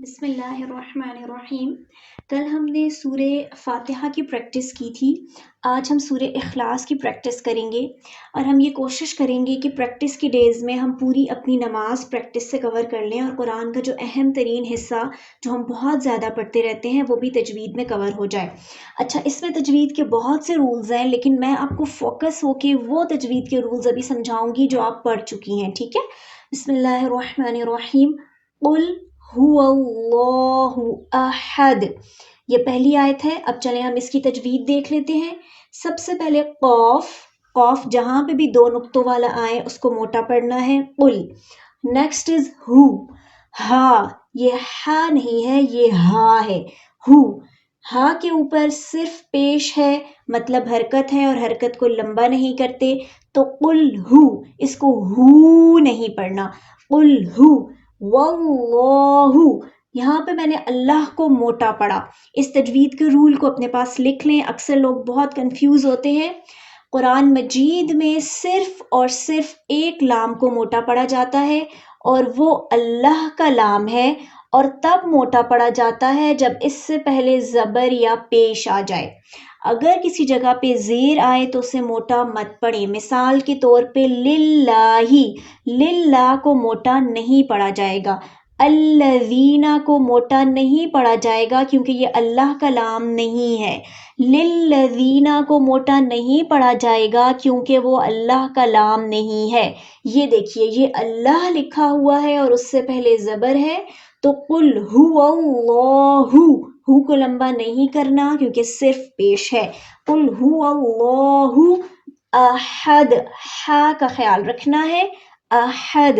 بسم اللہ الرحمن الرحیم۔ کل ہم نے سورہ فاتحہ کی پریکٹس کی تھی، آج ہم سورہ اخلاص کی پریکٹس کریں گے اور ہم یہ کوشش کریں گے کہ پریکٹس کی ڈیز میں ہم پوری اپنی نماز پریکٹس سے کور کر لیں اور قرآن کا جو اہم ترین حصہ جو ہم بہت زیادہ پڑھتے رہتے ہیں وہ بھی تجوید میں کور ہو جائے۔ اچھا، اس میں تجوید کے بہت سے رولز ہیں، لیکن میں آپ کو فوکس ہو کے وہ تجوید کے رولز ابھی سمجھاؤں گی جو آپ پڑھ چکی ہیں، ٹھیک ہے؟ بسم اللہ الرحمن الرحیم۔ قل هو اللہ احد، یہ پہلی آیت ہے۔ اب چلیں ہم اس کی تجوید دیکھ لیتے ہیں۔ سب سے پہلے قوف جہاں پہ بھی دو نقطوں والا آئے اس کو موٹا پڑھنا ہے، قل۔ نیکسٹ از ہو، ہا، یہ ہا نہیں ہے، یہ ہا ہے، ہو۔ ہا کے اوپر صرف پیش ہے، مطلب حرکت ہے اور حرکت کو لمبا نہیں کرتے، تو قل ہو، اس کو ہو نہیں پڑھنا، قل ہو واللہ۔ یہاں پہ میں نے اللہ کو موٹا پڑھا۔ اس تجوید کے رول کو اپنے پاس لکھ لیں، اکثر لوگ بہت کنفیوز ہوتے ہیں۔ قرآن مجید میں صرف اور صرف ایک لام کو موٹا پڑھا جاتا ہے اور وہ اللہ کا لام ہے، اور تب موٹا پڑھا جاتا ہے جب اس سے پہلے زبر یا پیش آ جائے۔ اگر کسی جگہ پہ زیر آئے تو اسے موٹا مت پڑھیں۔ مثال کے طور پہ للہ، للہ کو موٹا نہیں پڑھا جائے گا، الذین کو موٹا نہیں پڑھا جائے گا کیونکہ یہ اللہ کا لام نہیں ہے، للذین کو موٹا نہیں پڑھا جائے گا کیونکہ وہ اللہ کا لام نہیں ہے۔ یہ دیکھیے، یہ اللہ لکھا ہوا ہے اور اس سے پہلے زبر ہے، تو قل هو اللہ، ہو کو لمبا نہیں کرنا کیونکہ صرف پیش ہے، قل هو اللہ احد، ہا کا خیال رکھنا ہے، احد،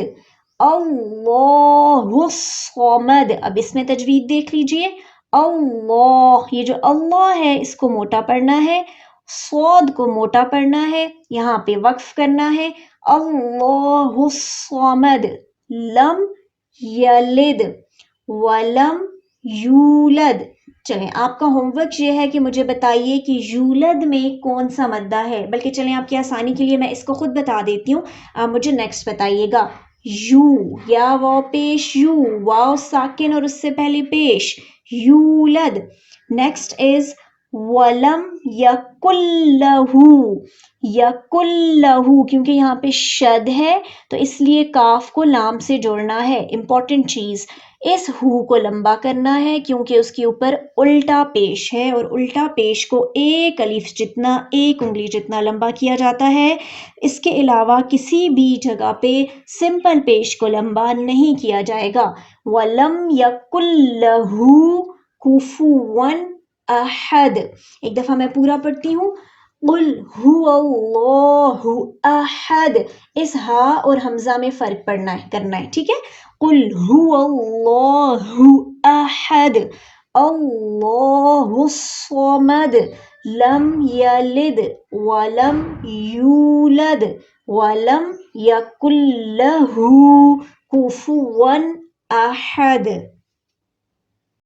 اللہ الصمد۔ اب اس میں تجوید دیکھ لیجئے، اللہ، یہ جو اللہ ہے اس کو موٹا پڑھنا ہے، صاد کو موٹا پڑھنا ہے، یہاں پہ وقف کرنا ہے، اللہ الصمد، لم یلد ولم یولد۔ چلیں، آپ کا ہوم ورک یہ ہے کہ مجھے بتائیے کہ یولد میں کون سا مدہ ہے، بلکہ چلیں آپ کی آسانی کے لیے میں اس کو خود بتا دیتی ہوں، آپ مجھے نیکسٹ بتائیے گا۔ یو، یا واو پیش یو، واو ساکن اور اس سے پہلے پیش، یولد۔ نیکسٹ از ولم یکن لہ، یکن لہ، کیونکہ یہاں پہ شد ہے تو اس لیے کاف کو لام سے جوڑنا ہے، امپورٹنٹ چیز۔ اس ہو کو لمبا کرنا ہے کیونکہ اس کے اوپر الٹا پیش ہے اور الٹا پیش کو ایک الف جتنا، ایک انگلی جتنا لمبا کیا جاتا ہے۔ اس کے علاوہ کسی بھی جگہ پہ سمپل پیش کو لمبا نہیں کیا جائے گا۔ وَلَمْ يَكُنْ لَهُ كُفُوًا أَحَدٌ۔ ایک دفعہ میں پورا پڑھتی ہوں، قُلْ هُوَ اللَّهُ أَحَدٌ۔ اس ہا اور حمزہ میں فرق کرنا ہے، ٹھیک ہے؟ قُلْ هُوَ اللَّهُ أَحَدٌ اللَّهُ الصَّمَدُ لَمْ يَلِدْ وَلَمْ يُولَدْ وَلَمْ يَكُنْ لَهُ كُفُوًا أَحَدٌ۔